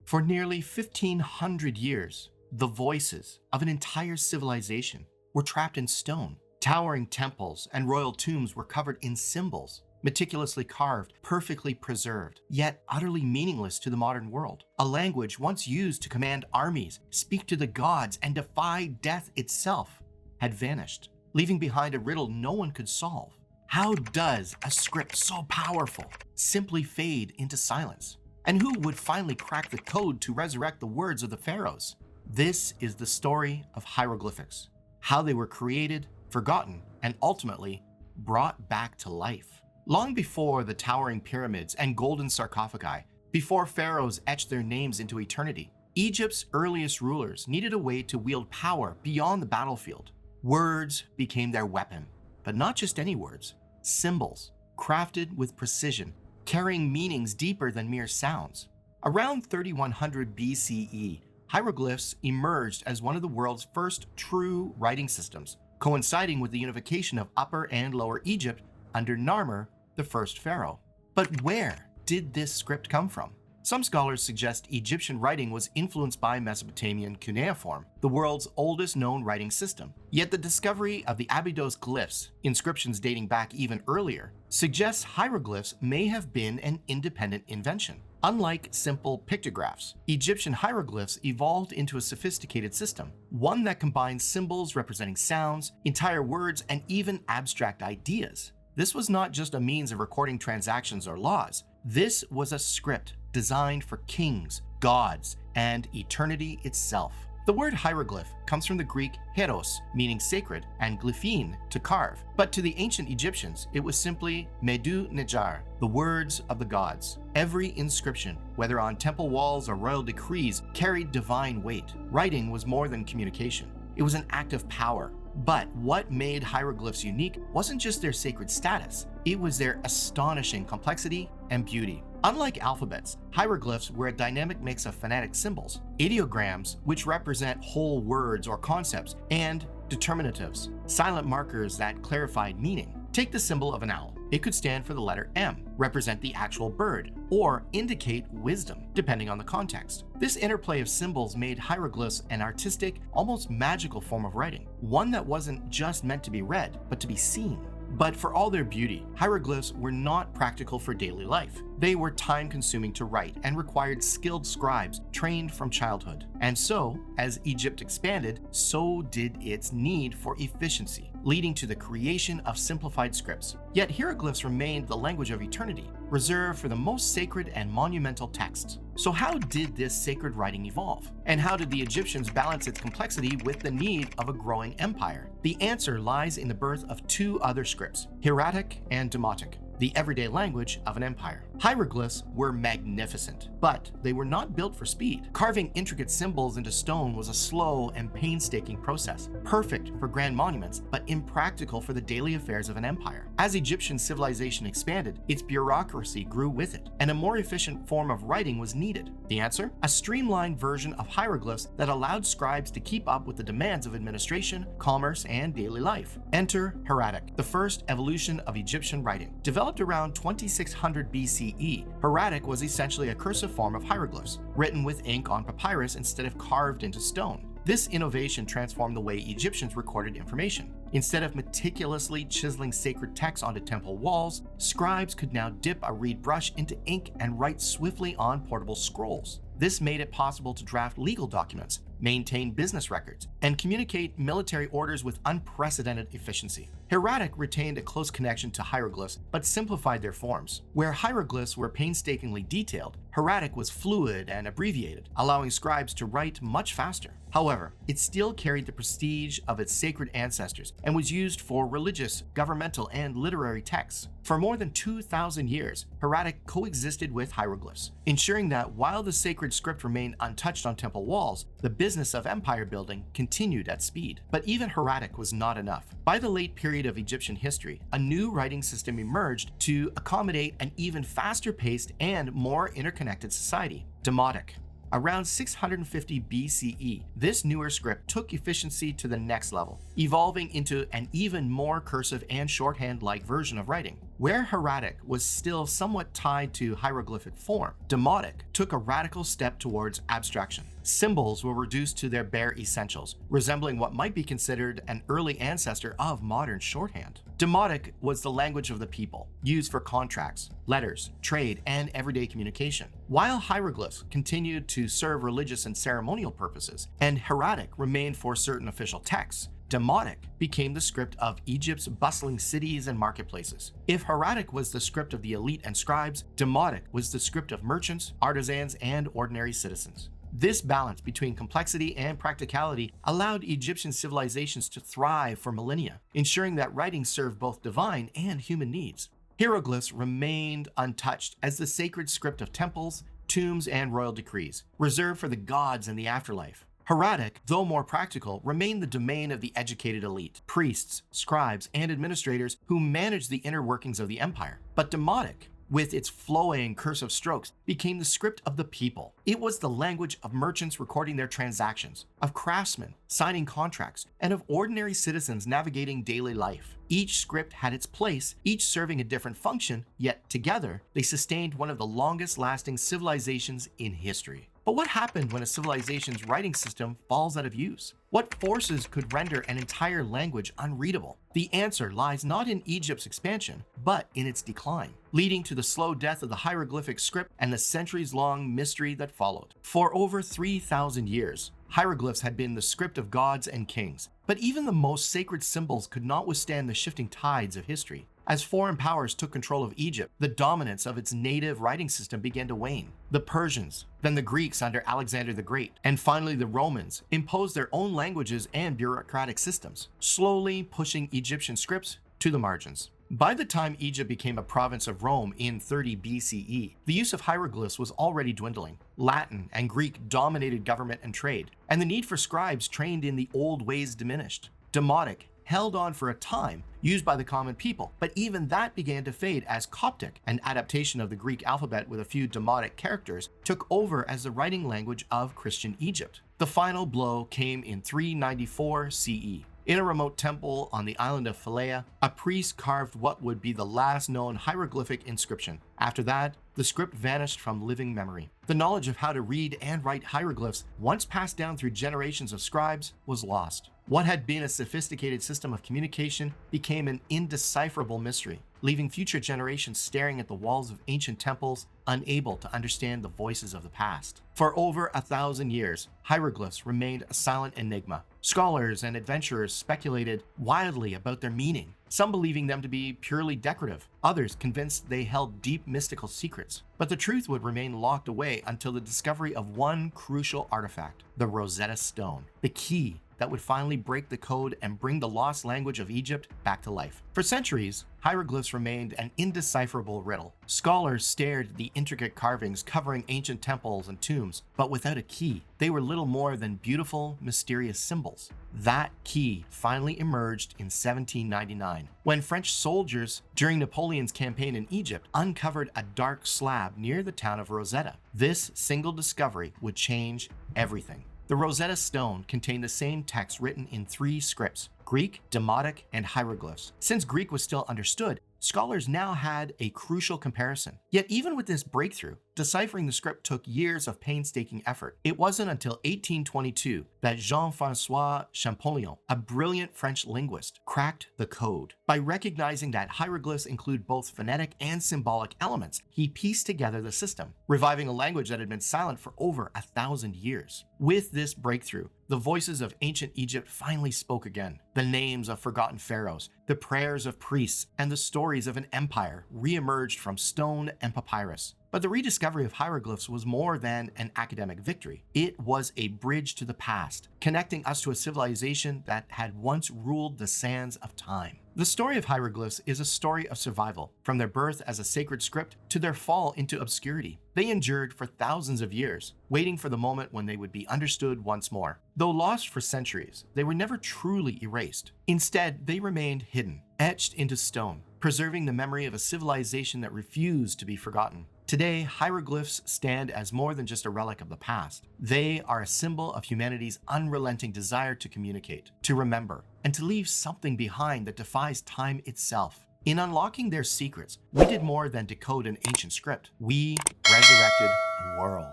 For nearly 1,500 years, the voices of an entire civilization were trapped in stone. Towering temples and royal tombs were covered in symbols, meticulously carved, perfectly preserved, yet utterly meaningless to the modern world. A language once used to command armies, speak to the gods, and defy death itself had vanished, leaving behind a riddle no one could solve. How does a script so powerful simply fade into silence? And who would finally crack the code to resurrect the words of the pharaohs? This is the story of hieroglyphics, how they were created, forgotten, and ultimately brought back to life. Long before the towering pyramids and golden sarcophagi, before pharaohs etched their names into eternity, Egypt's earliest rulers needed a way to wield power beyond the battlefield. Words became their weapon, but not just any words. Symbols, crafted with precision, carrying meanings deeper than mere sounds. Around 3100 BCE, hieroglyphs emerged as one of the world's first true writing systems, coinciding with the unification of Upper and Lower Egypt under Narmer, the first pharaoh. But where did this script come from? Some scholars suggest Egyptian writing was influenced by Mesopotamian cuneiform, the world's oldest known writing system. Yet the discovery of the Abydos glyphs, inscriptions dating back even earlier, suggests hieroglyphs may have been an independent invention. Unlike simple pictographs, Egyptian hieroglyphs evolved into a sophisticated system, one that combines symbols representing sounds, entire words, and even abstract ideas. This was not just a means of recording transactions or laws. This was a script designed for kings, gods, and eternity itself. The word hieroglyph comes from the Greek hieros, meaning sacred, and glyphein, to carve. But to the ancient Egyptians, it was simply medu nejar, the words of the gods. Every inscription, whether on temple walls or royal decrees, carried divine weight. Writing was more than communication. It was an act of power. But what made hieroglyphs unique wasn't just their sacred status, it was their astonishing complexity and beauty. Unlike alphabets, hieroglyphs were a dynamic mix of phonetic symbols, ideograms, which represent whole words or concepts, and determinatives, silent markers that clarified meaning. Take the symbol of an owl. It could stand for the letter M, represent the actual bird, or indicate wisdom, depending on the context. This interplay of symbols made hieroglyphs an artistic, almost magical form of writing, one that wasn't just meant to be read, but to be seen. But for all their beauty, hieroglyphs were not practical for daily life. They were time-consuming to write and required skilled scribes trained from childhood. And so, as Egypt expanded, so did its need for efficiency, leading to the creation of simplified scripts. Yet hieroglyphs remained the language of eternity, reserved for the most sacred and monumental texts. So how did this sacred writing evolve? And how did the Egyptians balance its complexity with the need of a growing empire? The answer lies in the birth of two other scripts, hieratic and demotic, the everyday language of an empire. Hieroglyphs were magnificent, but they were not built for speed. Carving intricate symbols into stone was a slow and painstaking process, perfect for grand monuments, but impractical for the daily affairs of an empire. As Egyptian civilization expanded, its bureaucracy grew with it, and a more efficient form of writing was needed. The answer? A streamlined version of hieroglyphs that allowed scribes to keep up with the demands of administration, commerce, and daily life. Enter hieratic, the first evolution of Egyptian writing. Developed around 2600 BCE, hieratic was essentially a cursive form of hieroglyphs, written with ink on papyrus instead of carved into stone. This innovation transformed the way Egyptians recorded information. Instead of meticulously chiseling sacred texts onto temple walls, scribes could now dip a reed brush into ink and write swiftly on portable scrolls. This made it possible to draft legal documents, maintain business records, and communicate military orders with unprecedented efficiency. Hieratic retained a close connection to hieroglyphs, but simplified their forms. Where hieroglyphs were painstakingly detailed, hieratic was fluid and abbreviated, allowing scribes to write much faster. However, it still carried the prestige of its sacred ancestors and was used for religious, governmental, and literary texts. For more than 2,000 years, hieratic coexisted with hieroglyphs, ensuring that while the sacred script remained untouched on temple walls, the business of empire building continued at speed. But even hieratic was not enough. By the late period of Egyptian history, a new writing system emerged to accommodate an even faster-paced and more interconnected society: demotic. Around 650 BCE, this newer script took efficiency to the next level, evolving into an even more cursive and shorthand-like version of writing. Where hieratic was still somewhat tied to hieroglyphic form, demotic took a radical step towards abstraction. Symbols were reduced to their bare essentials, resembling what might be considered an early ancestor of modern shorthand. Demotic was the language of the people, used for contracts, letters, trade, and everyday communication. While hieroglyphs continued to serve religious and ceremonial purposes, and hieratic remained for certain official texts, demotic became the script of Egypt's bustling cities and marketplaces. If hieratic was the script of the elite and scribes, demotic was the script of merchants, artisans, and ordinary citizens. This balance between complexity and practicality allowed Egyptian civilizations to thrive for millennia, ensuring that writing served both divine and human needs. Hieroglyphs remained untouched as the sacred script of temples, tombs, and royal decrees, reserved for the gods and the afterlife. Hieratic, though more practical, remained the domain of the educated elite, priests, scribes, and administrators who managed the inner workings of the empire. But demotic, with its flowing cursive strokes, became the script of the people. It was the language of merchants recording their transactions, of craftsmen signing contracts, and of ordinary citizens navigating daily life. Each script had its place, each serving a different function, yet together they sustained one of the longest-lasting civilizations in history. But what happened when a civilization's writing system falls out of use? What forces could render an entire language unreadable? The answer lies not in Egypt's expansion, but in its decline, leading to the slow death of the hieroglyphic script and the centuries-long mystery that followed. For over 3,000 years, hieroglyphs had been the script of gods and kings, but even the most sacred symbols could not withstand the shifting tides of history. As foreign powers took control of Egypt, the dominance of its native writing system began to wane. The Persians, then the Greeks under Alexander the Great, and finally the Romans imposed their own languages and bureaucratic systems, slowly pushing Egyptian scripts to the margins. By the time Egypt became a province of Rome in 30 BCE, the use of hieroglyphs was already dwindling. Latin and Greek dominated government and trade, and the need for scribes trained in the old ways diminished. Demotic held on for a time, used by the common people, but even that began to fade as Coptic, an adaptation of the Greek alphabet with a few demotic characters, took over as the writing language of Christian Egypt. The final blow came in 394 CE. In a remote temple on the island of Phalae, a priest carved what would be the last known hieroglyphic inscription. After that, the script vanished from living memory. The knowledge of how to read and write hieroglyphs, once passed down through generations of scribes, was lost. What had been a sophisticated system of communication became an indecipherable mystery, leaving future generations staring at the walls of ancient temples, unable to understand the voices of the past. For over 1,000 years, hieroglyphs remained a silent enigma. Scholars and adventurers speculated wildly about their meaning, some believing them to be purely decorative, others convinced they held deep mystical secrets. But the truth would remain locked away until the discovery of one crucial artifact, the Rosetta Stone, the key that would finally break the code and bring the lost language of Egypt back to life. For centuries, hieroglyphs remained an indecipherable riddle. Scholars stared at the intricate carvings covering ancient temples and tombs, but without a key, they were little more than beautiful, mysterious symbols. That key finally emerged in 1799, when French soldiers during Napoleon's campaign in Egypt uncovered a dark slab near the town of Rosetta. This single discovery would change everything. The Rosetta Stone contained the same text written in 3 scripts: Greek, Demotic, and hieroglyphs. Since Greek was still understood, scholars now had a crucial comparison. Yet even with this breakthrough, deciphering the script took years of painstaking effort. It wasn't until 1822 that Jean-François Champollion, a brilliant French linguist, cracked the code. By recognizing that hieroglyphs include both phonetic and symbolic elements, he pieced together the system, reviving a language that had been silent for over 1,000 years. With this breakthrough, the voices of ancient Egypt finally spoke again. The names of forgotten pharaohs, the prayers of priests, and the stories of an empire re-emerged from stone and papyrus. But the rediscovery of hieroglyphs was more than an academic victory. It was a bridge to the past, connecting us to a civilization that had once ruled the sands of time. The story of hieroglyphs is a story of survival, from their birth as a sacred script to their fall into obscurity. They endured for thousands of years, waiting for the moment when they would be understood once more. Though lost for centuries, they were never truly erased. Instead, they remained hidden, etched into stone, preserving the memory of a civilization that refused to be forgotten. Today, hieroglyphs stand as more than just a relic of the past. They are a symbol of humanity's unrelenting desire to communicate, to remember, and to leave something behind that defies time itself. In unlocking their secrets, we did more than decode an ancient script. We resurrected a world.